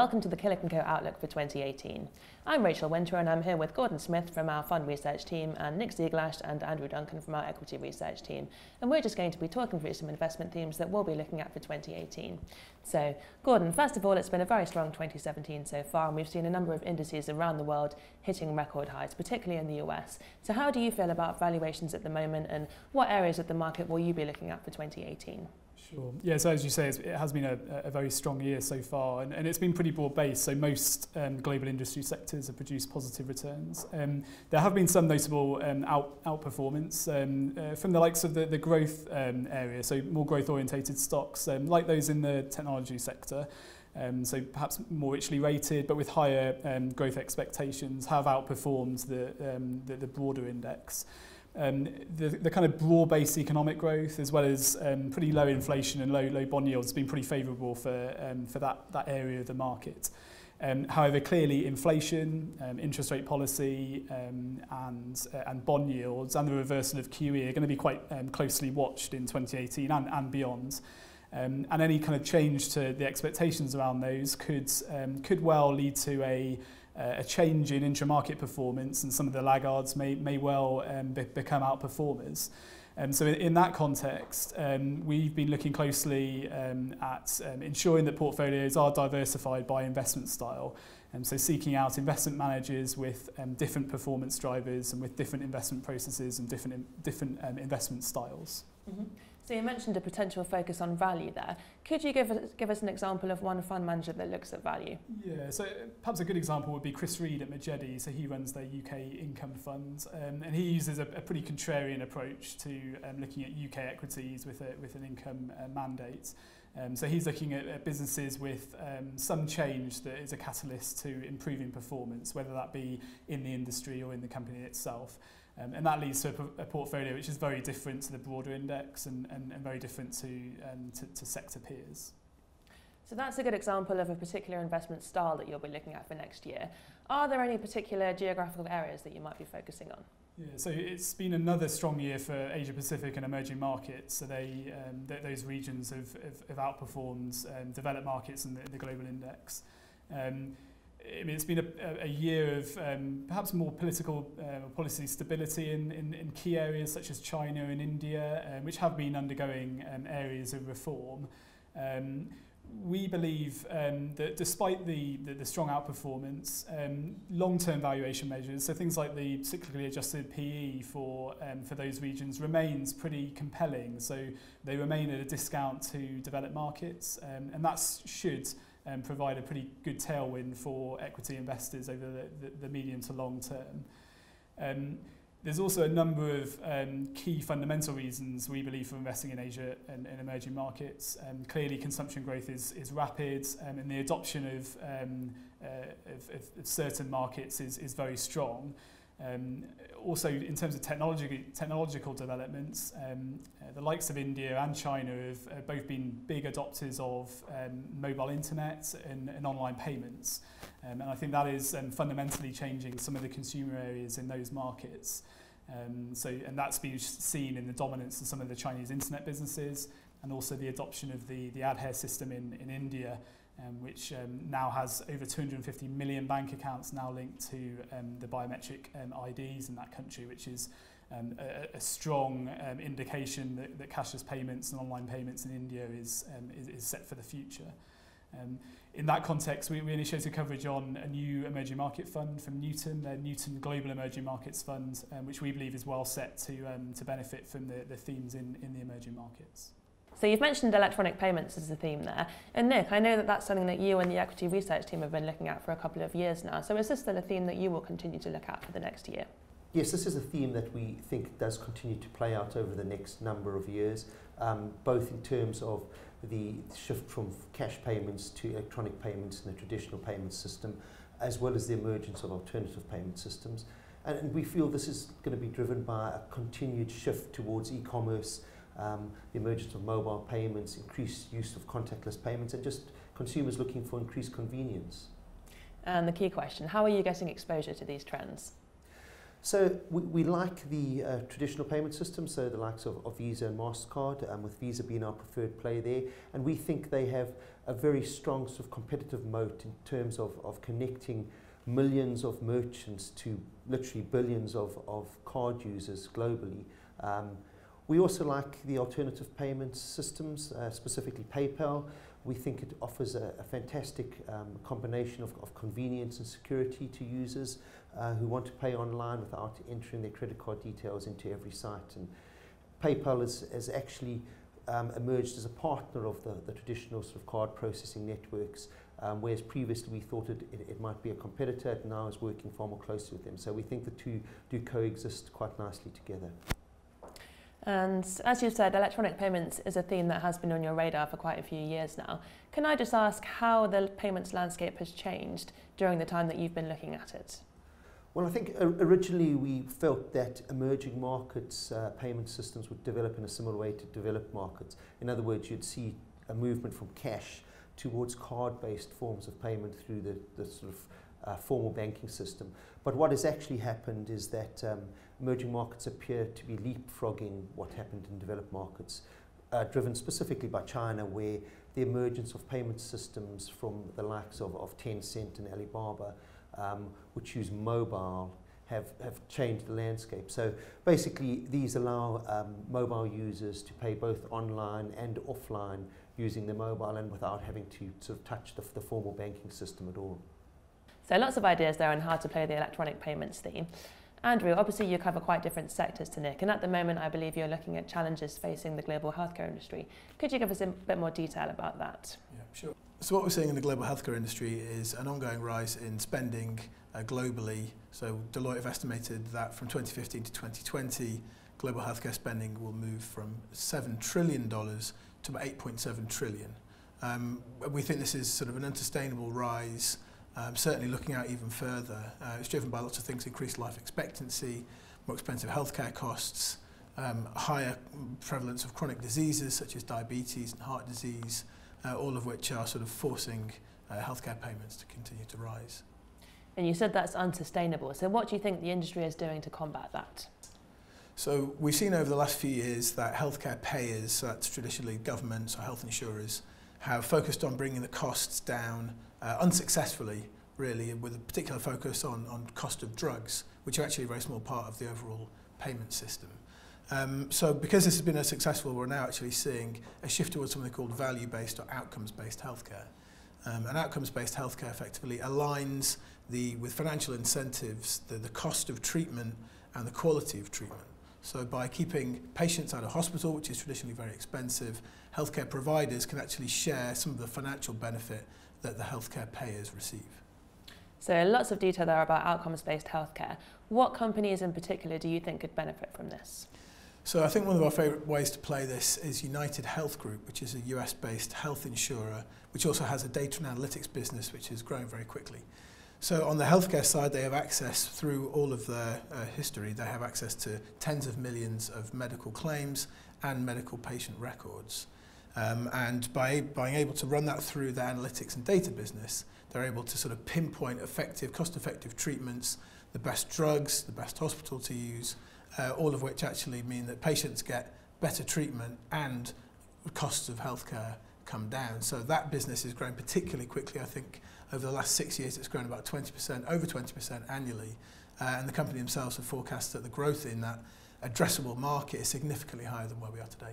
welcome to the Killik & Co Outlook for 2018. I'm Rachel Winter and I'm here with Gordon Smith from our fund research team and Nick Ziegelasch and Andrew Duncan from our equity research team. And we're just going to be talking through some investment themes that we'll be looking at for 2018. So, Gordon, first of all, it's been a very strong 2017 so far, and we've seen a number of indices around the world hitting record highs, particularly in the US. So how do you feel about valuations at the moment, and what areas of the market will you be looking at for 2018? Sure. Yeah, so as you say, it has been a very strong year so far, and it's been pretty broad-based, so most global industry sectors have produced positive returns. There have been some notable outperformance from the likes of the growth area, so more growth-orientated stocks, like those in the technology sector, so perhaps more richly rated, but with higher growth expectations, have outperformed the broader index. The kind of broad-based economic growth, as well as pretty low inflation and low bond yields, has been pretty favourable for that area of the market. However, clearly inflation, interest rate policy and bond yields and the reversal of QE are going to be quite closely watched in 2018 and beyond. And any kind of change to the expectations around those could well lead to a change in intra-market performance, and some of the laggards may well become outperformers. So in that context, we've been looking closely at ensuring that portfolios are diversified by investment style, so seeking out investment managers with different performance drivers and with different investment processes and different investment styles. Mm-hmm. So you mentioned a potential focus on value there. Could you give us an example of one fund manager that looks at value? Yeah, so perhaps a good example would be Chris Reed at Magedi. So he runs their UK income fund, and he uses a pretty contrarian approach to looking at UK equities with an income mandate. So he's looking at businesses with some change that is a catalyst to improving performance, whether that be in the industry or in the company itself. And that leads to a portfolio which is very different to the broader index and very different to sector peers. So that's a good example of a particular investment style that you'll be looking at for next year. Are there any particular geographical areas that you might be focusing on? Yeah, so it's been another strong year for Asia Pacific and emerging markets. So those regions have outperformed developed markets and the global index. I mean, it's been a year of perhaps more political policy stability in key areas such as China and India, which have been undergoing areas of reform. We believe that despite the strong outperformance, long-term valuation measures, so things like the cyclically adjusted PE for those regions, remains pretty compelling. So they remain at a discount to developed markets, and that should provide a pretty good tailwind for equity investors over the medium to long term. There's also a number of key fundamental reasons we believe for investing in Asia and emerging markets. Clearly consumption growth is rapid, and the adoption of certain markets is very strong. Also, in terms of technological developments, the likes of India and China have both been big adopters of mobile internet and online payments. And I think that is fundamentally changing some of the consumer areas in those markets. And that's been seen in the dominance of some of the Chinese internet businesses, and also the adoption of the Aadhaar system in India, which now has over 250 million bank accounts now linked to the biometric IDs in that country, which is a strong indication that cashless payments and online payments in India is set for the future. In that context, we initiated coverage on a new emerging market fund from Newton, their Newton Global Emerging Markets Fund, which we believe is well set to benefit from the themes in the emerging markets. So you've mentioned electronic payments as a theme there. And Nick, I know that that's something that you and the equity research team have been looking at for a couple of years now. So is this still a theme that you will continue to look at for the next year? Yes, this is a theme that we think does continue to play out over the next number of years, both in terms of the shift from cash payments to electronic payments in the traditional payment system, as well as the emergence of alternative payment systems. And we feel this is going to be driven by a continued shift towards e-commerce, the emergence of mobile payments, increased use of contactless payments, and just consumers looking for increased convenience. And the key question, how are you getting exposure to these trends? So we like the traditional payment system, so the likes of Visa and MasterCard, with Visa being our preferred play there. And we think they have a very strong sort of competitive moat in terms of connecting millions of merchants to literally billions of card users globally. We also like the alternative payment systems, specifically PayPal. We think it offers a fantastic combination of convenience and security to users who want to pay online without entering their credit card details into every site. And PayPal has actually emerged as a partner of the traditional sort of card processing networks, whereas previously we thought it might be a competitor. It now is working far more closely with them. So we think the two do coexist quite nicely together. And as you said, electronic payments is a theme that has been on your radar for quite a few years now. Can I just ask how the payments landscape has changed during the time that you've been looking at it? Well, I think originally we felt that emerging markets payment systems would develop in a similar way to developed markets. In other words, you'd see a movement from cash towards card-based forms of payment through the sort of formal banking system. But what has actually happened is that emerging markets appear to be leapfrogging what happened in developed markets, driven specifically by China, where the emergence of payment systems from the likes of Tencent and Alibaba, which use mobile, have changed the landscape. So basically these allow mobile users to pay both online and offline using the mobile and without having to sort of touch the formal banking system at all. So lots of ideas there on how to play the electronic payments theme. Andrew, obviously you cover quite different sectors to Nick, and at the moment I believe you're looking at challenges facing the global healthcare industry. Could you give us a bit more detail about that? Yeah, sure. So what we're seeing in the global healthcare industry is an ongoing rise in spending globally. So Deloitte have estimated that from 2015 to 2020, global healthcare spending will move from $7 trillion to about 8.7 trillion. We think this is sort of an unsustainable rise. Certainly looking out even further, it's driven by lots of things: increased life expectancy, more expensive healthcare costs, higher prevalence of chronic diseases such as diabetes and heart disease, all of which are sort of forcing healthcare payments to continue to rise. And you said that's unsustainable. So what do you think the industry is doing to combat that? So we've seen over the last few years that healthcare payers, that's traditionally governments or health insurers, have focused on bringing the costs down unsuccessfully, really, with a particular focus on cost of drugs, which are actually a very small part of the overall payment system. So because this has been successful, we're now actually seeing a shift towards something called value-based or outcomes-based healthcare. And outcomes-based healthcare effectively aligns with financial incentives, the cost of treatment and the quality of treatment. So by keeping patients out of hospital, which is traditionally very expensive, healthcare providers can actually share some of the financial benefit that the healthcare payers receive. So lots of detail there about outcomes-based healthcare. What companies in particular do you think could benefit from this? So I think one of our favourite ways to play this is United Health Group, which is a US-based health insurer, which also has a data and analytics business, which is growing very quickly. So on the healthcare side, they have access through all of their history. They have access to tens of millions of medical claims and medical patient records. And by being able to run that through their analytics and data business, they're able to sort of pinpoint effective, cost-effective treatments, the best drugs, the best hospital to use, all of which actually mean that patients get better treatment and costs of healthcare come down. So that business is growing particularly quickly. I think over the last 6 years it's grown about 20%, over 20% annually. And the company themselves have forecast that the growth in that addressable market is significantly higher than where we are today.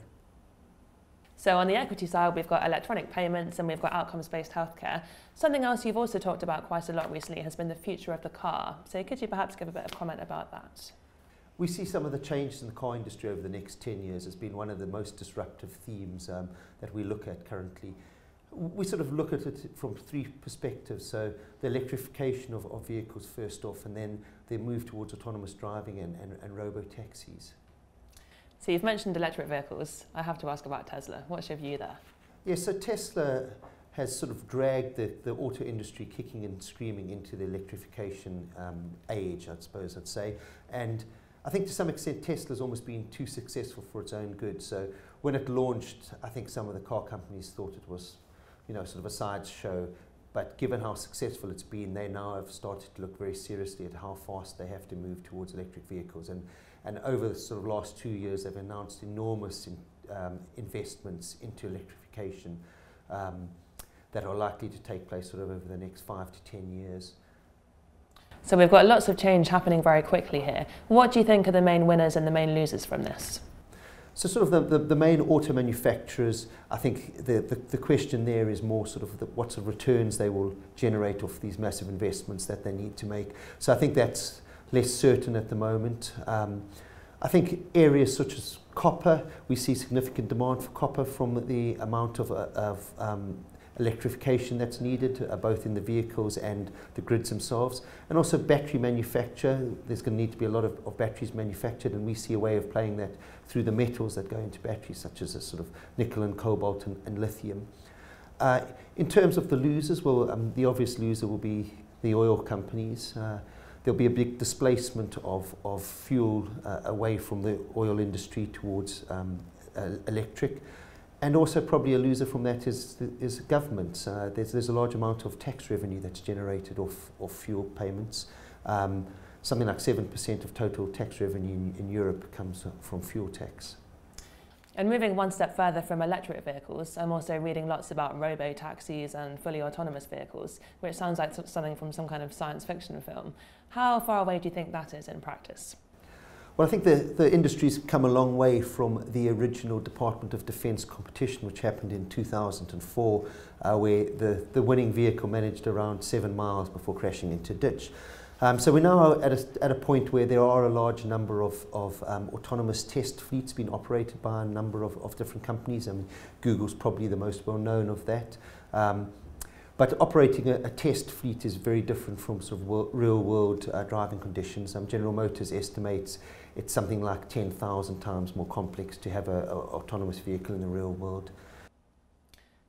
So on the equity side, we've got electronic payments and we've got outcomes-based healthcare. Something else you've also talked about quite a lot recently has been the future of the car. So could you perhaps give a bit of comment about that? We see some of the changes in the car industry over the next 10 years as being one of the most disruptive themes that we look at currently. We sort of look at it from three perspectives. So the electrification of vehicles first off, and then the move towards autonomous driving and robo-taxis. So you've mentioned electric vehicles. I have to ask about Tesla. What's your view there? Yes, so Tesla has sort of dragged the auto industry kicking and screaming into the electrification age, I suppose I'd say. And I think to some extent Tesla's almost been too successful for its own good. So when it launched, I think some of the car companies thought it was, you know, sort of a sideshow. but given how successful it's been, they now have started to look very seriously at how fast they have to move towards electric vehicles. And over the sort of last 2 years, they've announced enormous investments into electrification that are likely to take place sort of over the next 5 to 10 years. So we've got lots of change happening very quickly here. What do you think are the main winners and the main losers from this? So sort of the main auto manufacturers, I think the question there is more sort of what sort of returns they will generate off these massive investments that they need to make. So I think that's less certain at the moment. I think areas such as copper, we see significant demand for copper from the amount of electrification that's needed, both in the vehicles and the grids themselves. And also battery manufacture, there's going to need to be a lot of batteries manufactured, and we see a way of playing that through the metals that go into batteries, such as a sort of nickel and cobalt and lithium. In terms of the losers, well, the obvious loser will be the oil companies. There'll be a big displacement of fuel away from the oil industry towards electric. And also probably a loser from that is governments. There's a large amount of tax revenue that's generated off fuel payments. Something like 7% of total tax revenue in Europe comes from fuel tax. And moving one step further from electric vehicles, I'm also reading lots about robo-taxis and fully autonomous vehicles, which sounds like something from some kind of science fiction film. How far away do you think that is in practice? Well, I think the industry's come a long way from the original Department of Defence competition, which happened in 2004, where the winning vehicle managed around 7 miles before crashing into a ditch. So we're now at a point where there are a large number of autonomous test fleets being operated by a number of different companies. I mean, Google's probably the most well-known of that. But operating a test fleet is very different from sort of real-world driving conditions. General Motors estimates it's something like 10,000 times more complex to have an autonomous vehicle in the real world.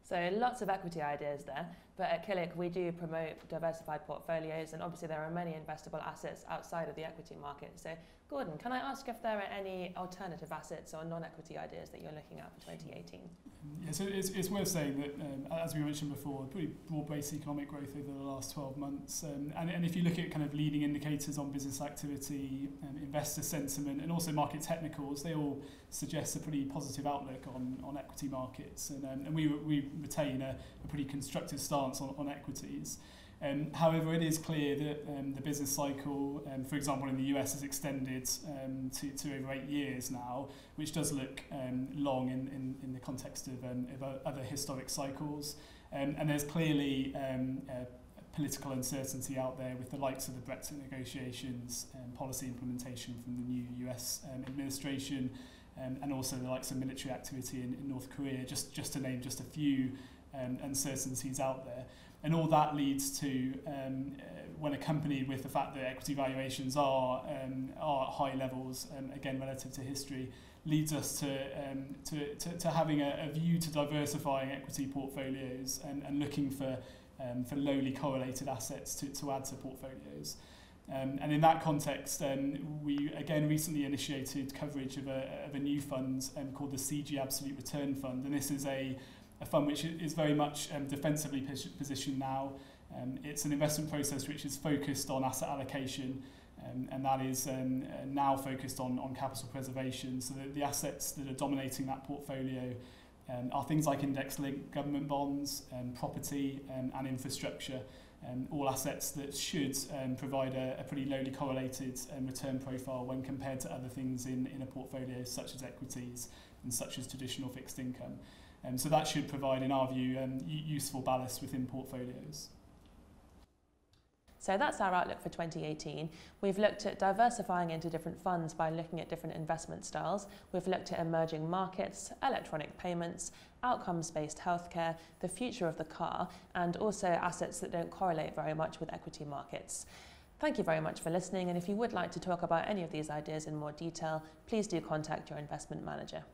So lots of equity ideas there, but at Killik we do promote diversified portfolios, and obviously there are many investable assets outside of the equity market. So Gordon, can I ask if there are any alternative assets or non-equity ideas that you're looking at for 2018? Yeah, so it's worth saying that, as we mentioned before, pretty broad-based economic growth over the last 12 months. And if you look at kind of leading indicators on business activity, investor sentiment, and also market technicals, they all suggest a pretty positive outlook on equity markets. And we retain a pretty constructive stance on equities. However, it is clear that the business cycle, for example, in the US, has extended to over 8 years now, which does look long in the context of other historic cycles. And there's clearly political uncertainty out there with the likes of the Brexit negotiations, policy implementation from the new US administration, and also the likes of military activity in North Korea, just to name just a few uncertainties out there. And all that leads to, when accompanied with the fact that equity valuations are at high levels, again relative to history, leads us to having a view to diversifying equity portfolios and looking for lowly correlated assets to add to portfolios. And in that context, we again recently initiated coverage of a new fund called the CG Absolute Return Fund, and this is a fund which is very much defensively positioned now. It's an investment process which is focused on asset allocation, and that is now focused on capital preservation. So the assets that are dominating that portfolio are things like index-linked government bonds, property, and infrastructure. All assets that should provide a pretty lowly correlated return profile when compared to other things in a portfolio, such as equities and such as traditional fixed income. So that should provide, in our view, useful ballast within portfolios. So that's our outlook for 2018. We've looked at diversifying into different funds by looking at different investment styles. We've looked at emerging markets, electronic payments, outcomes-based healthcare, the future of the car, and also assets that don't correlate very much with equity markets. Thank you very much for listening, and if you would like to talk about any of these ideas in more detail, please do contact your investment manager.